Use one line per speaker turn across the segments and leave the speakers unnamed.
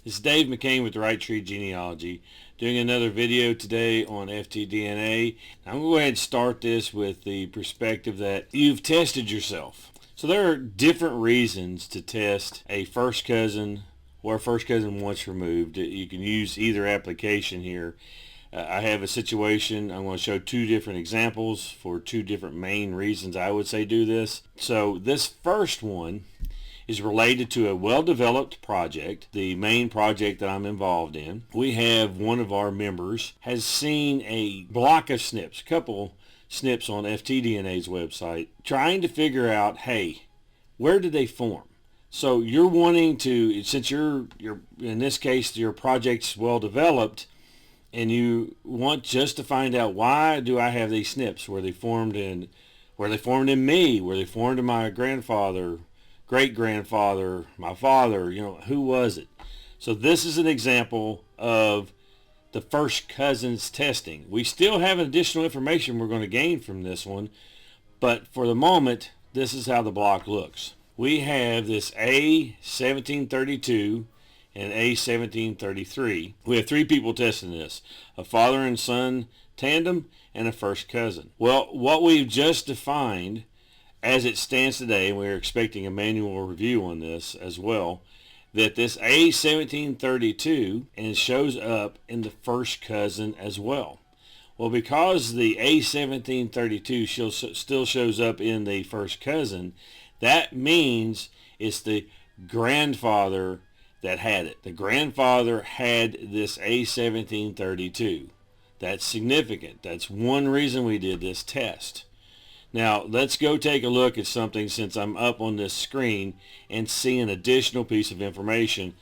It's Dave McCain with the Right Tree Genealogy, doing another video today on FTDNA. I'm going to go ahead and start this with the perspective that you've tested yourself. So there are different reasons to test a first cousin or a first cousin once removed. You can use either application here. I have a situation. I'm going to show two different examples for two different main reasons I would say do this. So this first one is related to a well-developed project, the main project that I'm involved in. We have one of our members has seen a block of SNPs, a couple SNPs on FTDNA's website, trying to figure out, hey, where did they form? So you're wanting to, since you're in this case, your project's well-developed, and you want just to find out, why do I have these SNPs? Were they formed in me? Were they formed in my grandfather, great-grandfather, my father? Who was it? So this is an example of the first cousins testing. We still have additional information we're going to gain from this one, but for the moment, this is how the block looks. We have this A1732 and A1733. We have three people testing this, a father and son tandem and a first cousin. Well, what we've just defined as it stands today, and we're expecting a manual review on this as well, that this A1732 and shows up in the first cousin as well. Well, because the A1732 still shows up in the first cousin, that means it's the grandfather that had it. The grandfather had this A1732. That's significant. That's one reason we did this test. Now, let's go take a look at something since I'm up on this screen and see an additional piece of information.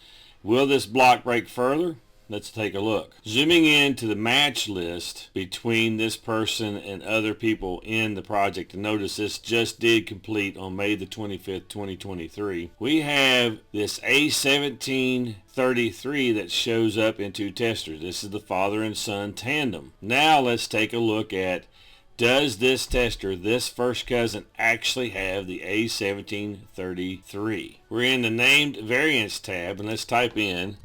Will this block break further? Let's take a look. Zooming in to the match list between this person and other people in the project, and notice this just did complete on May the 25th, 2023. We have this A1733 that shows up in two testers. This is the father and son tandem. Now let's take a look at, does this tester, this first cousin, actually have the A1733? We're in the named variants tab, and let's type in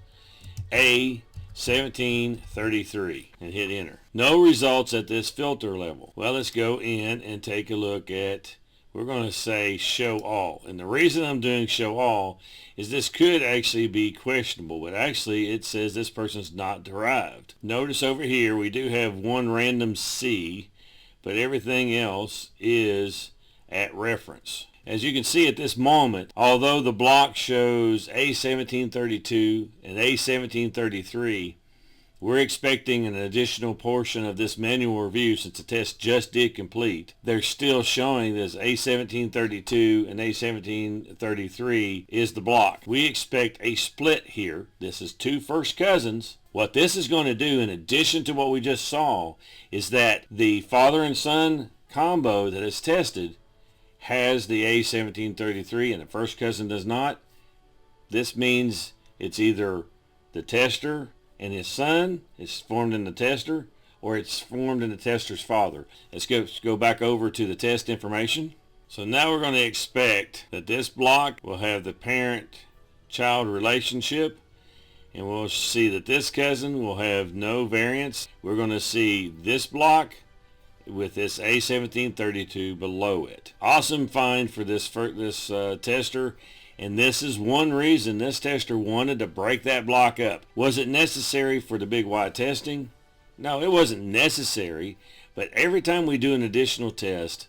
A1733 and hit enter. No results at this filter level. Well, let's go in and take a look at, we're going to say show all. And the reason I'm doing show all is this could actually be questionable, but actually it says this person's not derived. Notice over here we do have one random C, but everything else is at reference. As you can see at this moment, although the block shows A1732 and A1733, we're expecting an additional portion of this manual review since the test just did complete. They're still showing this A1732 and A1733 is the block. We expect a split here. This is two first cousins. What this is going to do, in addition to what we just saw, is that the father and son combo that is tested has the A1733 and the first cousin does not. This means it's either the tester and his son is formed in the tester, or it's formed in the tester's father. Let's go back over to the test information. So now we're going to expect that this block will have the parent-child relationship, and we'll see that this cousin will have no variance. We're going to see this block with this A1732 below it. Awesome find for this tester, and this is one reason this tester wanted to break that block up. Was it necessary for the Big Y testing? No, it wasn't necessary, but every time we do an additional test,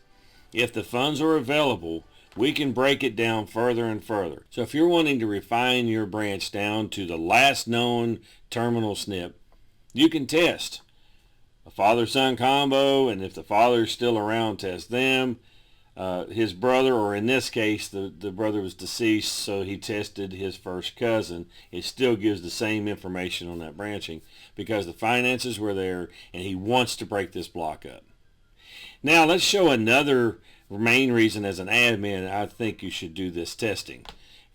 if the funds are available, we can break it down further and further. So if you're wanting to refine your branch down to the last known terminal SNP, you can test a father-son combo, and if the father is still around, test them. His brother, or in this case, the brother was deceased, so he tested his first cousin. It still gives the same information on that branching because the finances were there, and he wants to break this block up. Now let's show another main reason as an admin I think you should do this testing.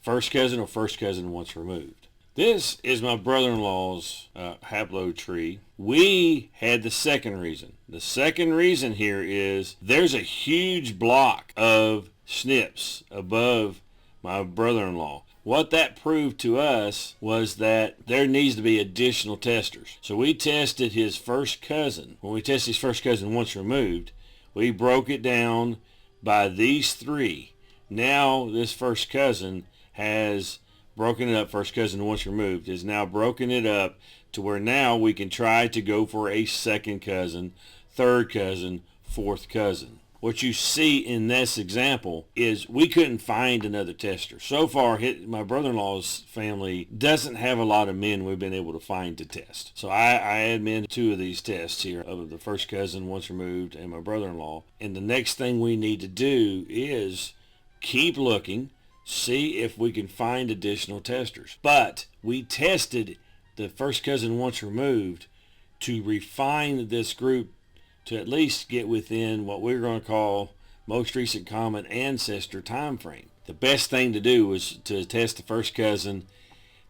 First cousin or first cousin once removed. This is my brother-in-law's haplo tree. We had the second reason. The second reason here is there's a huge block of SNPs above my brother-in-law. What that proved to us was that there needs to be additional testers. So we tested his first cousin. When we tested his first cousin once removed, we broke it down by these three. Now this first cousin has broken it up. First cousin once removed is now broken it up to where now we can try to go for a second cousin, third cousin, fourth cousin. What you see in this example is we couldn't find another tester. So far, my brother-in-law's family doesn't have a lot of men we've been able to find to test. So I admin 2 of these tests here of the first cousin once removed and my brother-in-law. And the next thing we need to do is keep looking, see if we can find additional testers. But we tested the first cousin once removed to refine this group to at least get within what we're going to call most recent common ancestor time frame. The best thing to do was to test the first cousin,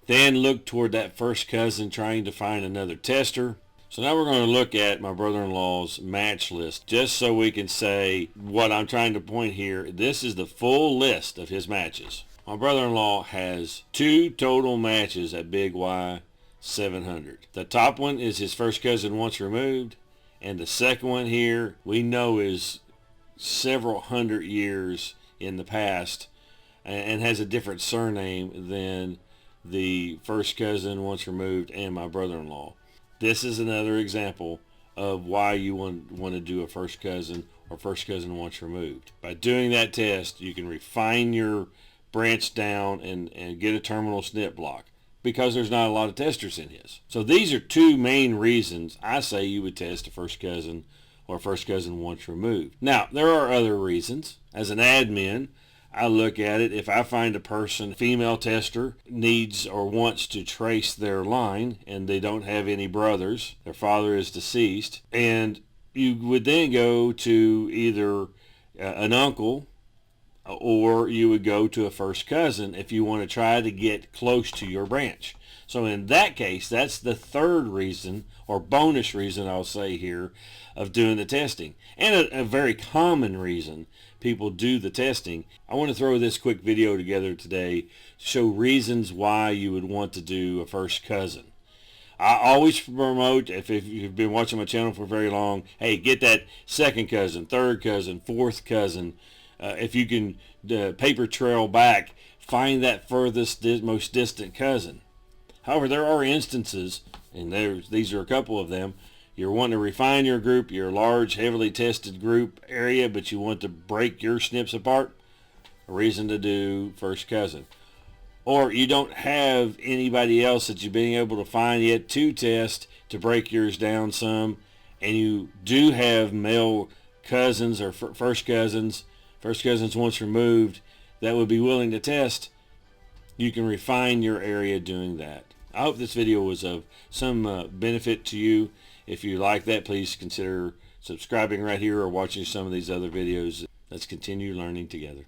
then look toward that first cousin trying to find another tester. So now we're going to look at my brother-in-law's match list just so we can say what I'm trying to point here. This is the full list of his matches. My brother-in-law has 2 total matches at BigY700. The top one is his first cousin once removed. And the second one here, we know is several hundred years in the past and has a different surname than the first cousin once removed and my brother-in-law. This is another example of why you want to do a first cousin or first cousin once removed. By doing that test, you can refine your branch down and get a terminal snip block, because there's not a lot of testers in his. So these are 2 main reasons I say you would test a first cousin or first cousin once removed. Now, there are other reasons. As an admin, I look at it, if I find a person, female tester, needs or wants to trace their line and they don't have any brothers, their father is deceased, and you would then go to either an uncle or you would go to a first cousin if you want to try to get close to your branch. So in that case, that's the third reason, or bonus reason I'll say here, of doing the testing. And a very common reason people do the testing. I want to throw this quick video together today to show reasons why you would want to do a first cousin. I always promote, if you've been watching my channel for very long, hey, get that second cousin, third cousin, fourth cousin. If you can paper trail back, find that furthest, most distant cousin. However, there are instances, and these are a couple of them, you're wanting to refine your group, your large, heavily tested group area, but you want to break your snips apart, a reason to do first cousin. Or you don't have anybody else that you've been able to find yet to test to break yours down some, and you do have male cousins or first cousins once removed that would be willing to test, you can refine your area doing that. I hope this video was of some benefit to you. If you like that, please consider subscribing right here or watching some of these other videos. Let's continue learning together.